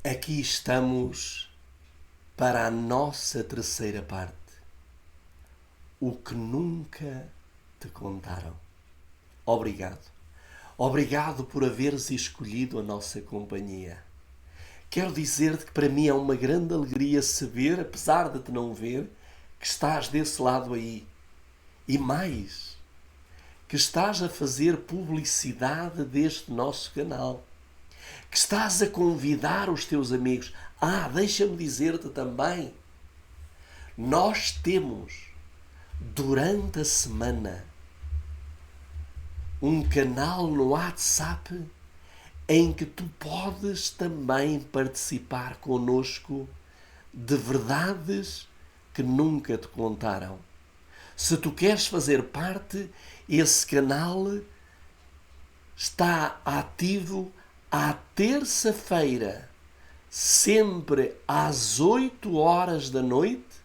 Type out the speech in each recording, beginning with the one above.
Aqui estamos para a nossa terceira parte. O que nunca te contaram. Obrigado. Obrigado por haveres escolhido a nossa companhia. Quero dizer-te que para mim é uma grande alegria saber, apesar de te não ver, que estás desse lado aí. E mais, que estás a fazer publicidade deste nosso canal. Que estás a convidar os teus amigos. Deixa-me dizer-te também, nós temos, durante a semana, um canal no WhatsApp em que tu podes também participar connosco de verdades que nunca te contaram. Se tu queres fazer parte, esse canal está ativo à terça-feira, sempre às 8 horas da noite,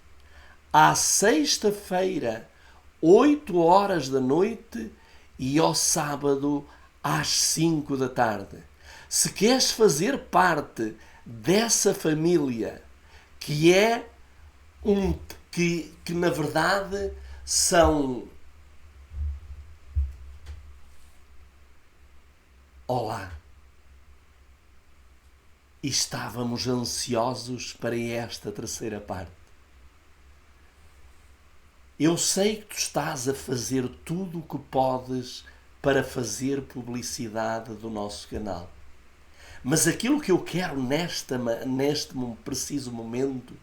à sexta-feira, 8 horas da noite e ao sábado, às 5 da tarde. Se queres fazer parte dessa família, que é que na verdade são... Olá! E estávamos ansiosos para esta terceira parte. Eu sei que tu estás a fazer tudo o que podes para fazer publicidade do nosso canal. Mas aquilo que eu quero neste preciso momento,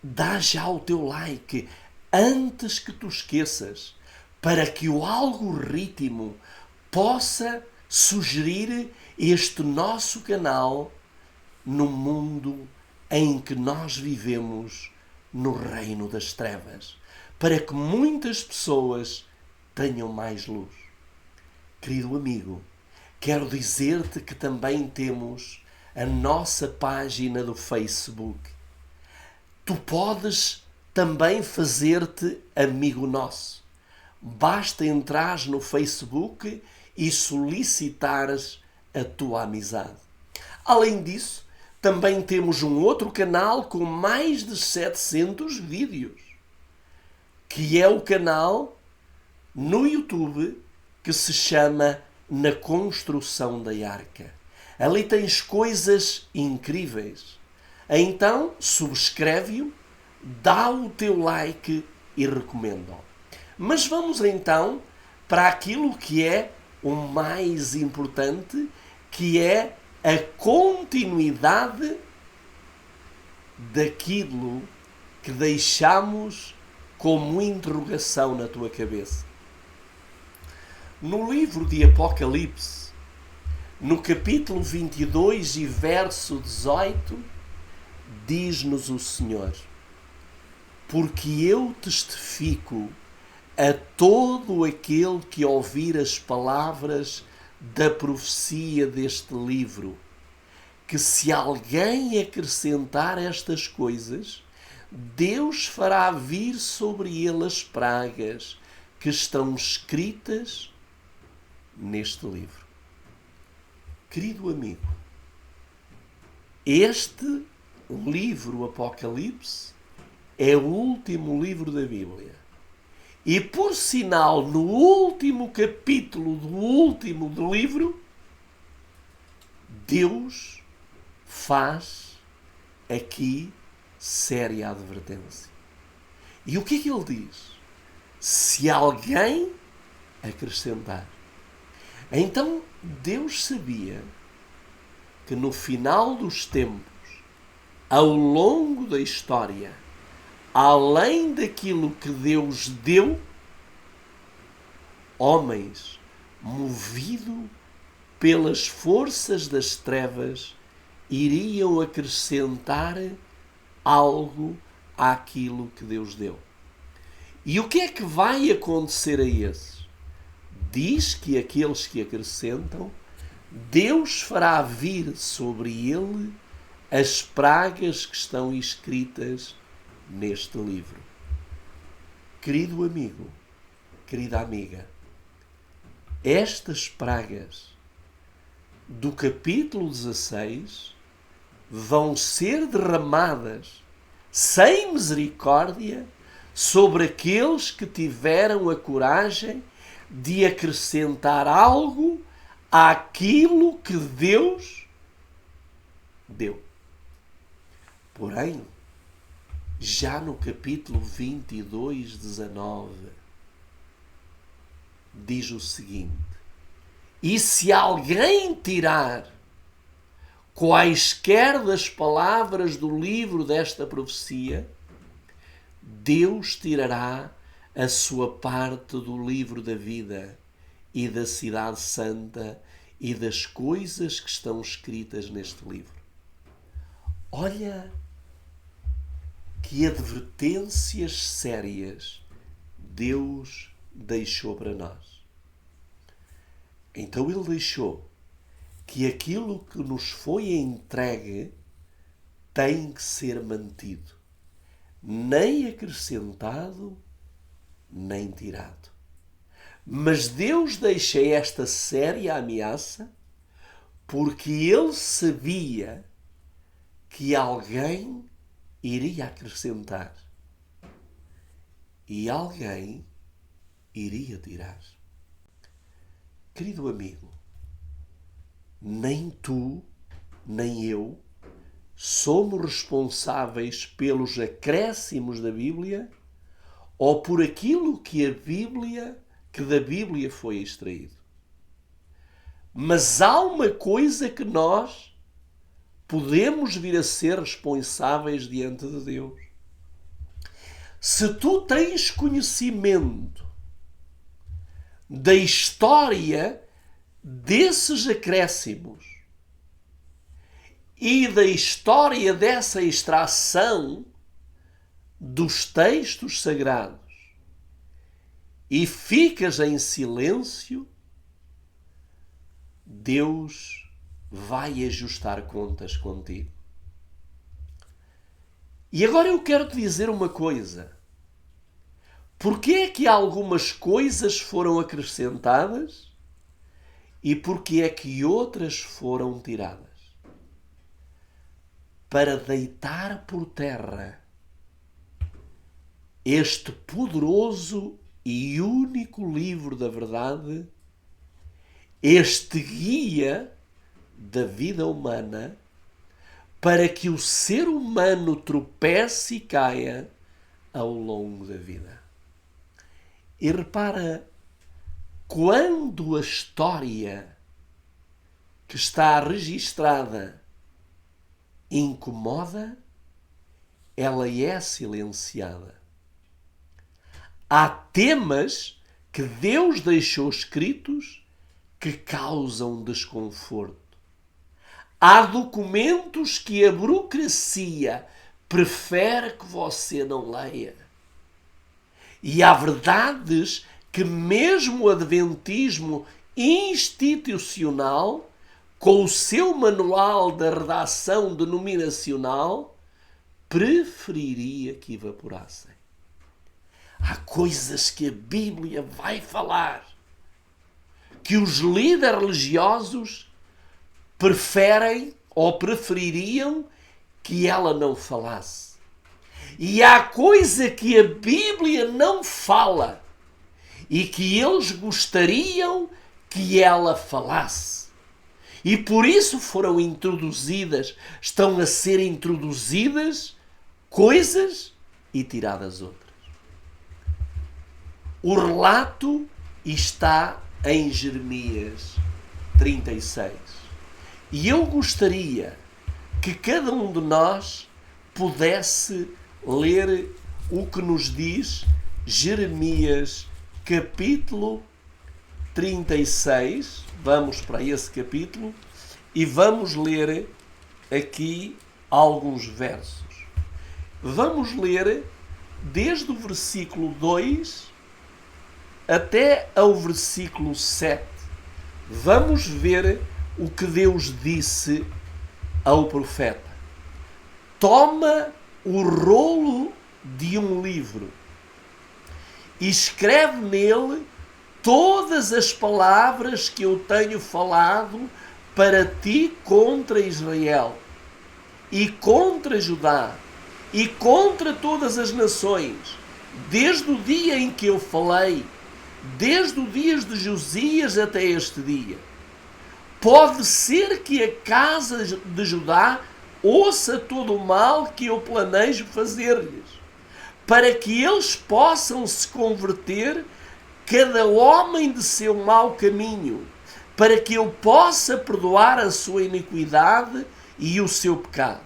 dá já o teu like antes que tu esqueças, para que o algoritmo possa sugerir este nosso canal no mundo em que nós vivemos, no reino das trevas, para que muitas pessoas tenham mais luz. Querido amigo, quero dizer-te que também temos a nossa página do Facebook. Tu podes também fazer-te amigo nosso. Basta entrares no Facebook e solicitares a tua amizade. Além disso, também temos um outro canal com mais de 700 vídeos, que é o canal no YouTube que se chama Na Construção da Arca. Ali tens coisas incríveis. Então, subscreve-o, dá o teu like e recomenda-o. Mas vamos então para aquilo que é o mais importante, que é a continuidade daquilo que deixamos como interrogação na tua cabeça. No livro de Apocalipse, no capítulo 22 e verso 18, diz-nos o Senhor: porque eu testifico a todo aquele que ouvir as palavras da profecia deste livro, que se alguém acrescentar estas coisas, Deus fará vir sobre ele as pragas que estão escritas neste livro. Querido amigo, este livro, Apocalipse, é o último livro da Bíblia. E por sinal, no último capítulo do último do livro, Deus faz aqui séria advertência. E o que é que ele diz? Se alguém acrescentar. Então Deus sabia que no final dos tempos, ao longo da história, além daquilo que Deus deu, homens, movidos pelas forças das trevas, iriam acrescentar algo àquilo que Deus deu. E o que é que vai acontecer a esses? Diz que aqueles que acrescentam, Deus fará vir sobre ele as pragas que estão escritas neste livro. Querido amigo, querida amiga, estas pragas do capítulo 16 vão ser derramadas sem misericórdia sobre aqueles que tiveram a coragem de acrescentar algo àquilo que Deus deu. Porém, já no capítulo 22, 19, diz o seguinte: e se alguém tirar quaisquer das palavras do livro desta profecia, Deus tirará a sua parte do livro da vida e da cidade santa e das coisas que estão escritas neste livro. Olha que advertências sérias Deus deixou para nós. Então ele deixou que aquilo que nos foi entregue tem que ser mantido, nem acrescentado, nem tirado. Mas Deus deixa esta séria ameaça porque ele sabia que alguém iria acrescentar e alguém iria tirar. Querido amigo, nem tu, nem eu somos responsáveis pelos acréscimos da Bíblia ou por aquilo que da Bíblia foi extraído. Mas há uma coisa que nós podemos vir a ser responsáveis diante de Deus. Se tu tens conhecimento da história desses acréscimos e da história dessa extração dos textos sagrados e ficas em silêncio, Deus vai ajustar contas contigo. E agora eu quero te dizer uma coisa. Porquê é que algumas coisas foram acrescentadas e porquê é que outras foram tiradas? Para deitar por terra este poderoso e único livro da verdade, este guia da vida humana, para que o ser humano tropece e caia ao longo da vida. E repara, quando a história que está registrada incomoda, ela é silenciada. Há temas que Deus deixou escritos que causam desconforto. Há documentos que a burocracia prefere que você não leia. E há verdades que mesmo o adventismo institucional, com o seu manual da redação denominacional, preferiria que evaporassem. Há coisas que a Bíblia vai falar que os líderes religiosos preferem ou prefeririam que ela não falasse. E há coisa que a Bíblia não fala e que eles gostariam que ela falasse. E por isso foram introduzidas, estão a ser introduzidas coisas e tiradas outras. O relato está em Jeremias 36. E eu gostaria que cada um de nós pudesse ler o que nos diz Jeremias capítulo 36. Vamos para esse capítulo e vamos ler aqui alguns versos. Vamos ler desde o versículo 2 até ao versículo 7. Vamos ver o que Deus disse ao profeta. Toma o rolo de um livro e escreve nele todas as palavras que eu tenho falado para ti contra Israel e contra Judá e contra todas as nações, desde o dia em que eu falei, desde o dia de Josias até este dia. Pode ser que a casa de Judá ouça todo o mal que eu planejo fazer-lhes, para que eles possam se converter, cada homem de seu mau caminho, para que eu possa perdoar a sua iniquidade e o seu pecado.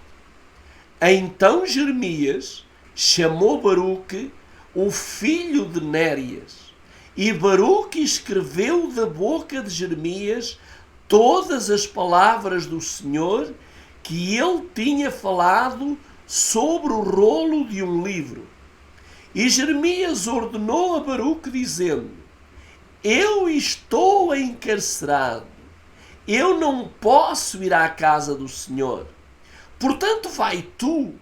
Então Jeremias chamou Baruque, o filho de Nérias, e Baruque escreveu da boca de Jeremias todas as palavras do Senhor que ele tinha falado sobre o rolo de um livro. E Jeremias ordenou a Baruque, dizendo: eu estou encarcerado, eu não posso ir à casa do Senhor. Portanto, vai tu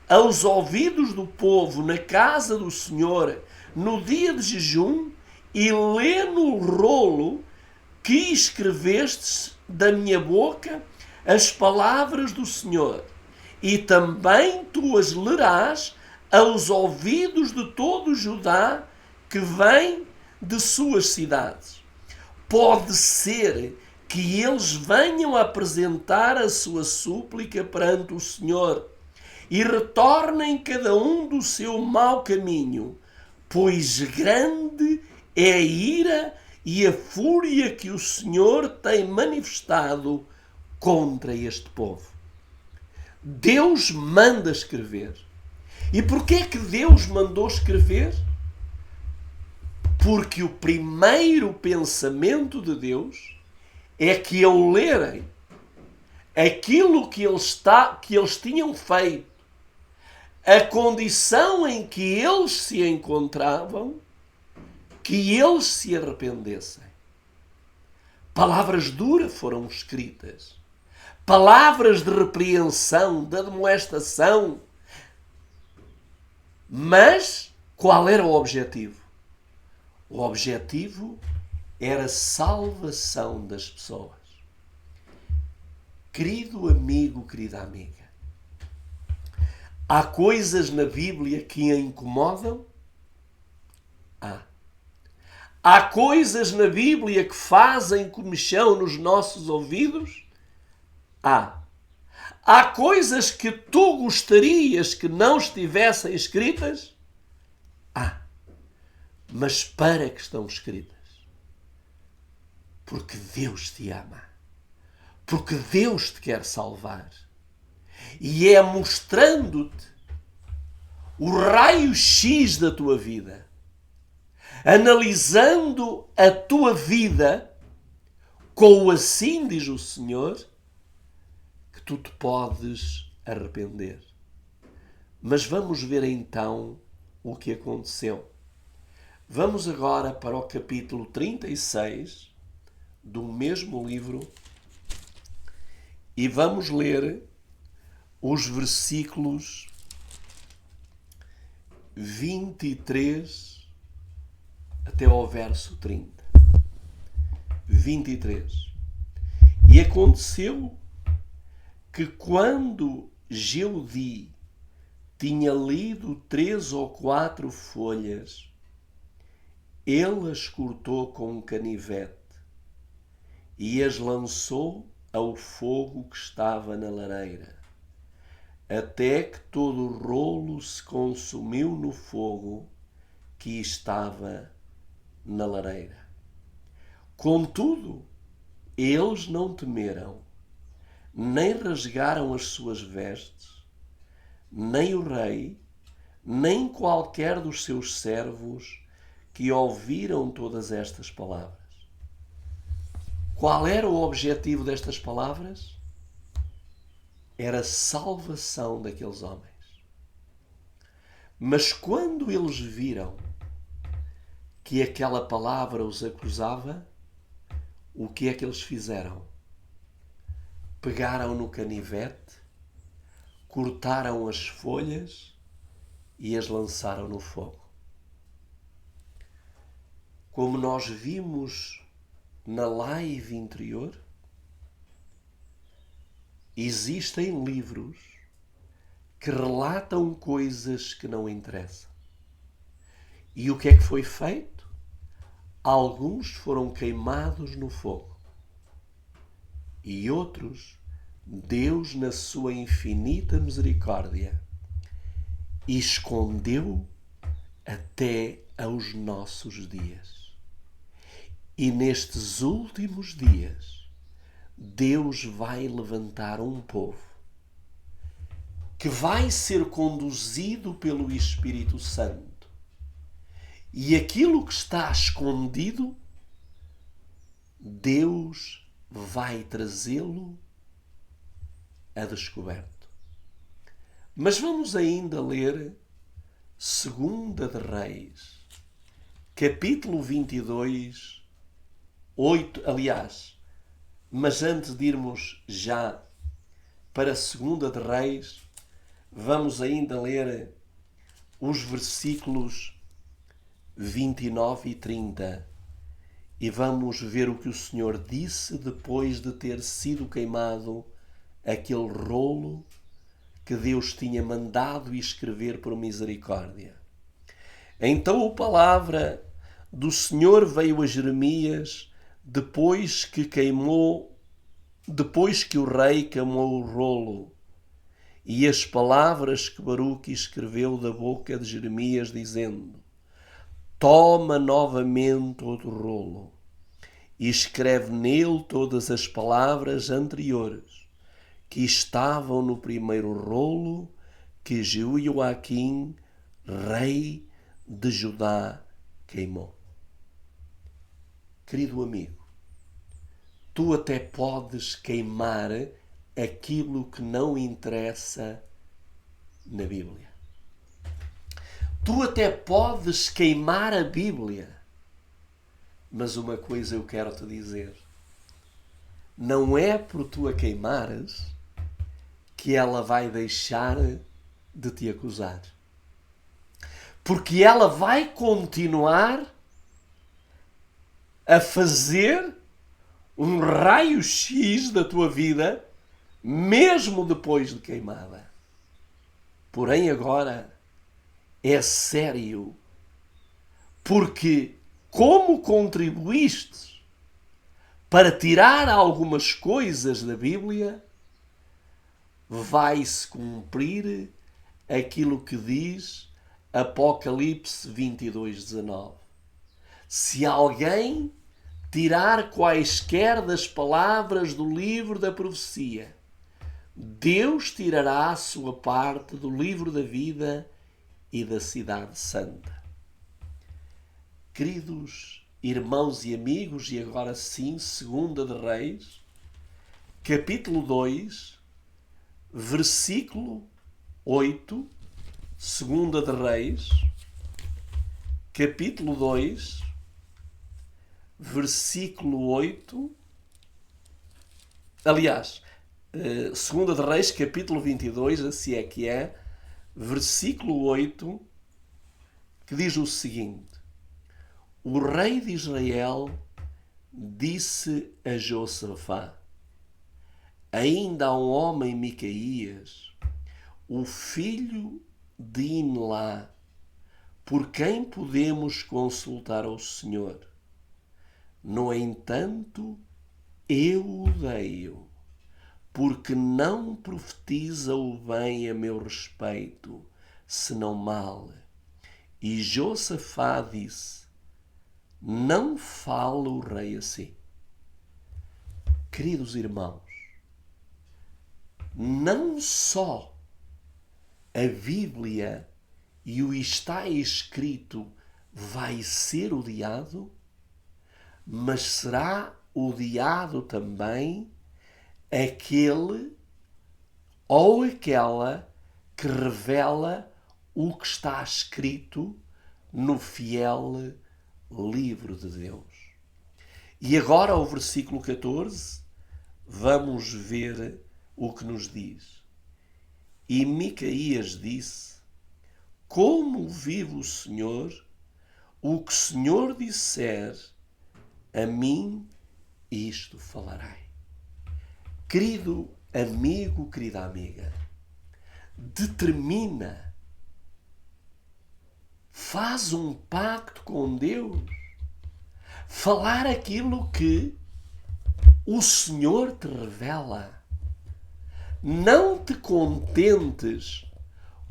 aos ouvidos do povo na casa do Senhor no dia de jejum e lê no rolo que escrevestes da minha boca as palavras do Senhor, e também tu as lerás aos ouvidos de todo Judá que vem de suas cidades. Pode ser que eles venham apresentar a sua súplica perante o Senhor e retornem cada um do seu mau caminho, pois grande é a ira e a fúria que o Senhor tem manifestado contra este povo. Deus manda escrever. E porquê é que Deus mandou escrever? Porque o primeiro pensamento de Deus é que, ao lerem aquilo que eles tinham feito, a condição em que eles se encontravam, que eles se arrependessem. Palavras duras foram escritas. Palavras de repreensão, de admoestação. Mas qual era o objetivo? O objetivo era a salvação das pessoas. Querido amigo, querida amiga, há coisas na Bíblia que a incomodam? Há coisas na Bíblia que fazem comichão nos nossos ouvidos? Há coisas que tu gostarias que não estivessem escritas? Mas para que estão escritas? Porque Deus te ama. Porque Deus te quer salvar. E é mostrando-te o raio-x da tua vida, analisando a tua vida com o assim diz o Senhor, que tu te podes arrepender. Mas vamos ver então o que aconteceu. Vamos agora para o capítulo 36 do mesmo livro e vamos ler os versículos 23 até ao verso 30. 23. E aconteceu que quando Jeudi tinha lido 3 ou 4 folhas, ele as cortou com um canivete e as lançou ao fogo que estava na lareira, até que todo o rolo se consumiu no fogo que estava na lareira. Contudo, eles não temeram, nem rasgaram as suas vestes, nem o rei, nem qualquer dos seus servos que ouviram todas estas palavras. Qual era o objetivo destas palavras? Era a salvação daqueles homens. Mas quando eles viram que aquela palavra os acusava, o que é que eles fizeram? Pegaram no canivete, cortaram as folhas e as lançaram no fogo. Como nós vimos na live interior, existem livros que relatam coisas que não interessam. E o que é que foi feito? Alguns foram queimados no fogo. E outros, Deus, na sua infinita misericórdia, escondeu até aos nossos dias. E nestes últimos dias, Deus vai levantar um povo que vai ser conduzido pelo Espírito Santo. E aquilo que está escondido, Deus vai trazê-lo a descoberto. Mas vamos ainda ler 2 de Reis, capítulo 22, 8, aliás, mas antes de irmos já para 2 de Reis, vamos ainda ler os versículos 29 e 30 e vamos ver o que o Senhor disse depois de ter sido queimado aquele rolo que Deus tinha mandado escrever por misericórdia. Então a palavra do Senhor veio a Jeremias depois que o rei queimou o rolo, e as palavras que Baruque escreveu da boca de Jeremias, dizendo: toma novamente outro rolo e escreve nele todas as palavras anteriores que estavam no primeiro rolo que Jeoaquim, rei de Judá, queimou. Querido amigo, tu até podes queimar aquilo que não interessa na Bíblia. Tu até podes queimar a Bíblia. Mas uma coisa eu quero te dizer. Não é por tu a queimares que ela vai deixar de te acusar. Porque ela vai continuar a fazer um raio-x da tua vida, mesmo depois de queimada. Porém, agora é sério, porque como contribuíste para tirar algumas coisas da Bíblia, vai-se cumprir aquilo que diz Apocalipse 22:19. Se alguém tirar quaisquer das palavras do livro da profecia, Deus tirará a sua parte do livro da vida e da cidade santa. Queridos irmãos e amigos, e agora sim, 2 de Reis, capítulo 2, versículo 8, 2 de Reis, capítulo 2, versículo 8, aliás, 2 de Reis, capítulo 22, assim é que é, versículo 8, que diz o seguinte: o rei de Israel disse a Josafá: ainda há um homem, Micaías, o filho de Inlá, por quem podemos consultar ao Senhor. No entanto, eu o odeio, porque não profetiza o bem a meu respeito, senão mal. E Josafá disse: não fala o rei assim. Queridos irmãos, não só a Bíblia e o está escrito vai ser odiado, mas será odiado também aquele ou aquela que revela o que está escrito no fiel livro de Deus. E agora, ao versículo 14, vamos ver o que nos diz. E Micaías disse: como vive o Senhor, o que o Senhor disser, a mim isto falarei. Querido amigo, querida amiga, determina, faz um pacto com Deus, falar aquilo que o Senhor te revela. Não te contentes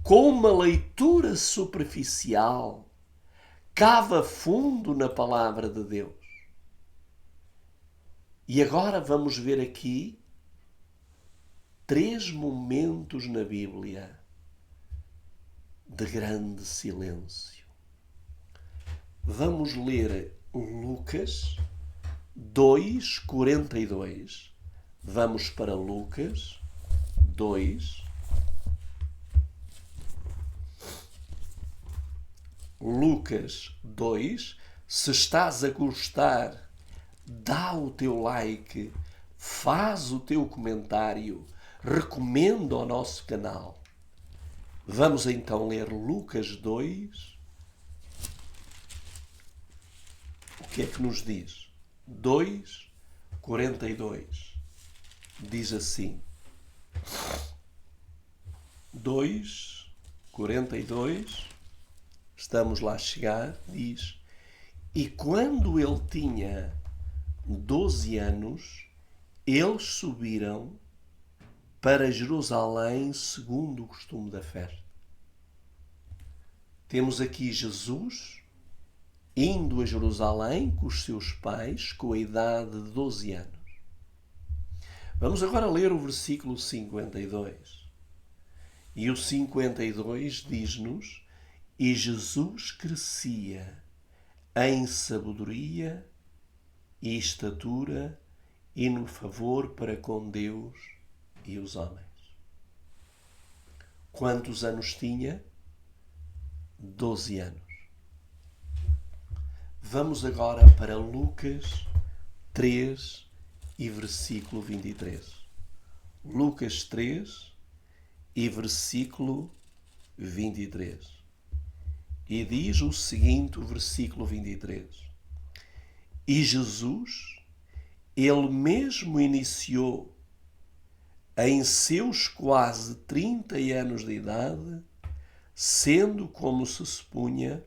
com uma leitura superficial. Cava fundo na palavra de Deus. E agora vamos ver aqui 3 momentos na Bíblia de grande silêncio. Vamos ler Lucas 2:42. Vamos para Lucas 2. Lucas 2. Se estás a gostar, dá o teu like, faz o teu comentário, recomenda ao nosso canal. Vamos então ler Lucas 2. O que é que nos diz? 2:42. Diz assim. 2:42. Estamos lá a chegar. Diz: E quando ele tinha 12 anos, eles subiram para Jerusalém segundo o costume da festa. Temos aqui Jesus indo a Jerusalém com os seus pais, com a idade de 12 anos. Vamos agora ler o versículo 52. E o 52 diz-nos: E Jesus crescia em sabedoria e estatura e no favor para com Deus e os homens. Quantos anos tinha? 12 anos. Vamos agora para Lucas 3 e versículo 23. Lucas 3 e versículo 23. E diz o seguinte, o versículo 23. E Jesus, ele mesmo iniciou em seus quase 30 anos de idade, sendo, como se supunha,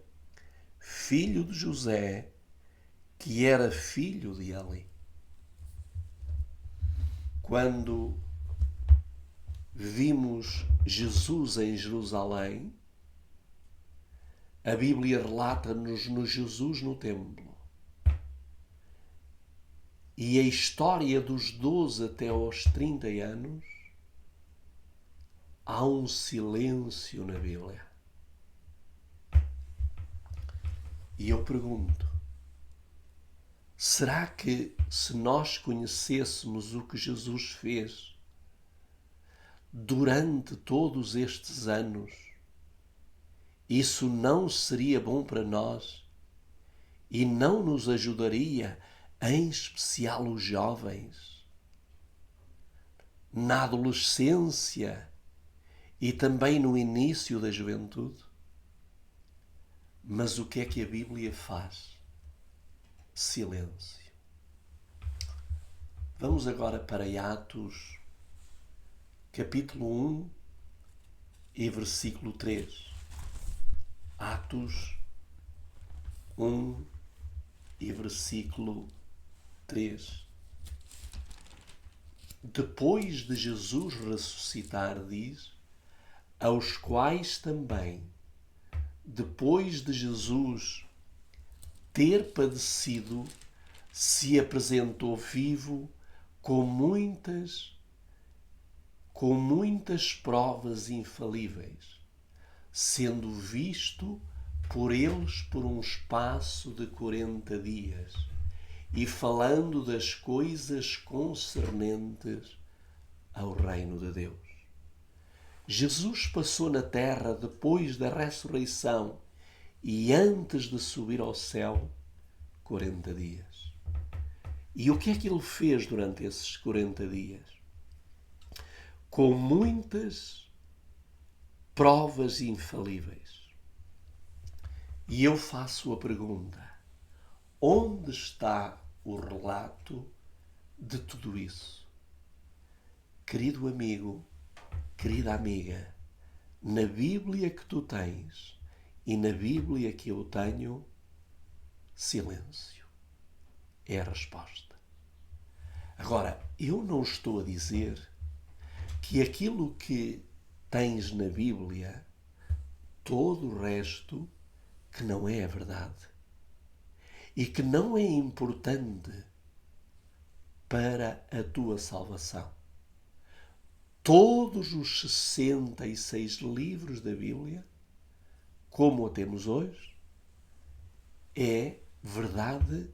filho de José, que era filho de Eli. Quando vimos Jesus em Jerusalém, a Bíblia relata-nos no Jesus no templo. E a história dos 12 até aos 30 anos, há um silêncio na Bíblia. E eu pergunto, será que se nós conhecêssemos o que Jesus fez durante todos estes anos, isso não seria bom para nós e não nos ajudaria, em especial os jovens, na adolescência e também no início da juventude? Mas o que é que a Bíblia faz? Silêncio. Vamos agora para Atos, capítulo 1 e versículo 3. Atos 1 e versículo 3. Depois de Jesus ressuscitar, diz, aos quais também, depois de Jesus ter padecido, se apresentou vivo com muitas provas infalíveis, sendo visto por eles por um espaço de 40 dias, e falando das coisas concernentes ao reino de Deus. Jesus passou na terra depois da ressurreição e antes de subir ao céu 40 dias. E o que é que ele fez durante esses 40 dias? Com muitas provas infalíveis. E eu faço a pergunta: onde está o relato de tudo isso? Querido amigo, querida amiga, na Bíblia que tu tens e na Bíblia que eu tenho, silêncio. É a resposta. Agora, eu não estou a dizer que aquilo que tens na Bíblia, todo o resto, que não é a verdade e que não é importante para a tua salvação. Todos os 66 livros da Bíblia, como o temos hoje, é verdade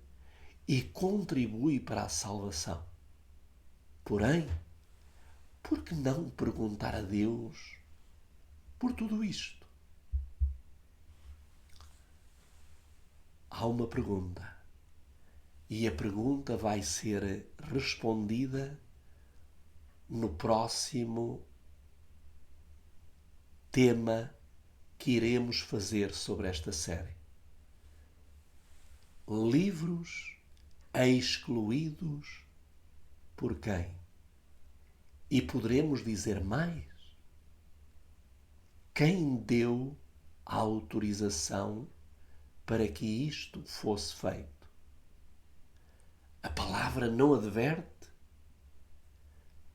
e contribui para a salvação. Porém, por que não perguntar a Deus por tudo isto? Há uma pergunta. E a pergunta vai ser respondida no próximo tema que iremos fazer sobre esta série. Livros excluídos por quem? E poderemos dizer mais? Quem deu a autorização para que isto fosse feito? A palavra não adverte,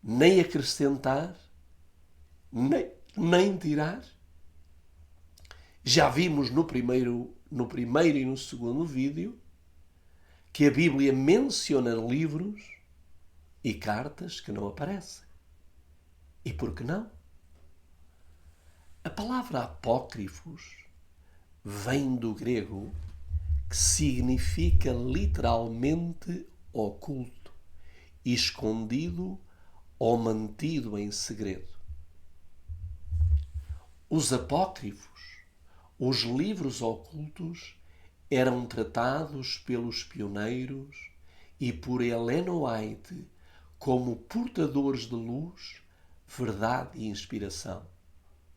nem acrescentar, nem tirar. Já vimos no primeiro e no segundo vídeo que a Bíblia menciona livros e cartas que não aparecem. E por que não? A palavra apócrifos vem do grego, que significa literalmente oculto, escondido ou mantido em segredo. Os apócrifos, os livros ocultos, eram tratados pelos pioneiros e por Ellen White como portadores de luz, verdade e inspiração.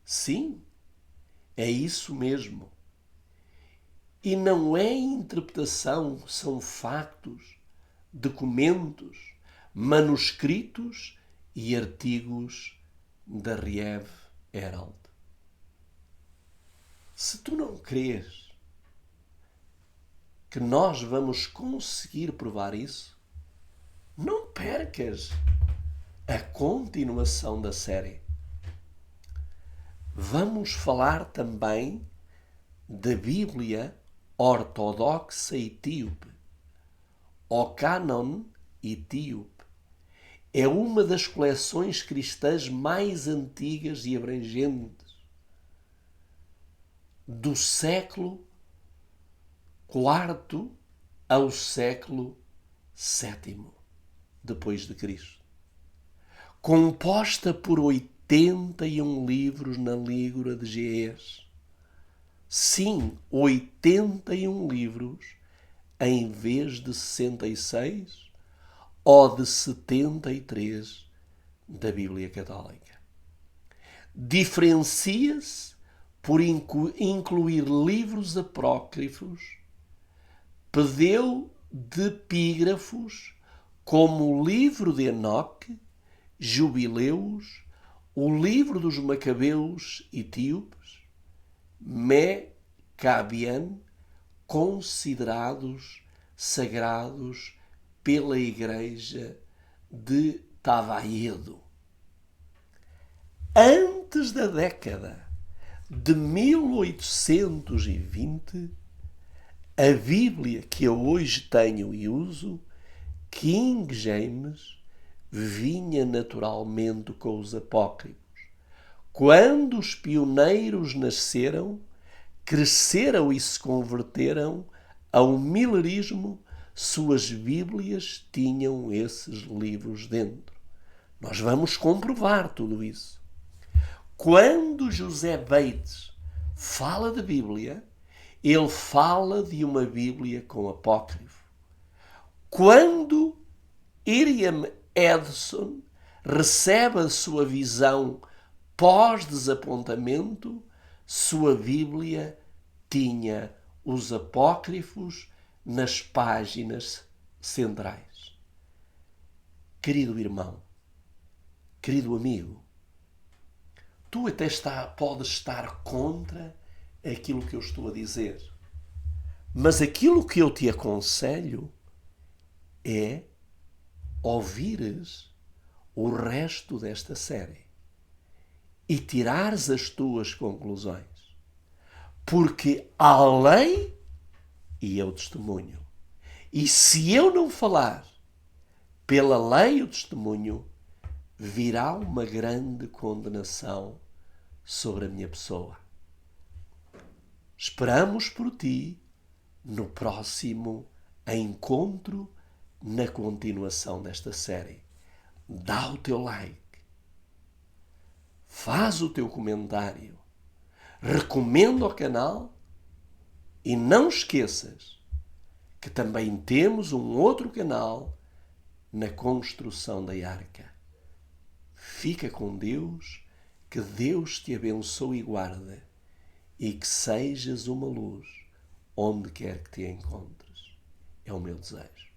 Sim, é isso mesmo. E não é interpretação, são factos, documentos, manuscritos e artigos da Riev Herald. Se tu não crês que nós vamos conseguir provar isso, não percas a continuação da série. Vamos falar também da Bíblia Ortodoxa Etíope, o Cânon Etíope. É uma das coleções cristãs mais antigas e abrangentes do século IV ao século VII depois de Cristo, composta por 81 livros na língua de Ge'ez. Sim, 81 livros em vez de 66 ou de 73 da Bíblia Católica. Diferencia-se por incluir livros apócrifos, pseudepígrafos, como o livro de Enoque, Jubileus, o livro dos Macabeus etíopes, Mecabian, considerados sagrados pela Igreja de Tavaiedo. Antes da década de 1820, a Bíblia que eu hoje tenho e uso, King James, vinha naturalmente com os apócrifos. Quando os pioneiros nasceram, cresceram e se converteram ao milerismo, suas Bíblias tinham esses livros dentro. Nós vamos comprovar tudo isso. Quando José Bates fala de Bíblia, ele fala de uma Bíblia com apócrifo. Quando William Edson recebe a sua visão pós-desapontamento, sua Bíblia tinha os apócrifos nas páginas centrais. Querido irmão, querido amigo, Tu até podes estar contra aquilo que eu estou a dizer. Mas aquilo que eu te aconselho é ouvires o resto desta série e tirares as tuas conclusões. Porque a lei e eu testemunho. E se eu não falar pela lei e o testemunho, virá uma grande condenação sobre a minha pessoa. Esperamos por ti no próximo encontro, na continuação desta série. Dá o teu like, faz o teu comentário, recomenda o canal e não esqueças que também temos um outro canal na construção da arca. Fica com Deus, que Deus te abençoe e guarde, e que sejas uma luz onde quer que te encontres. É o meu desejo.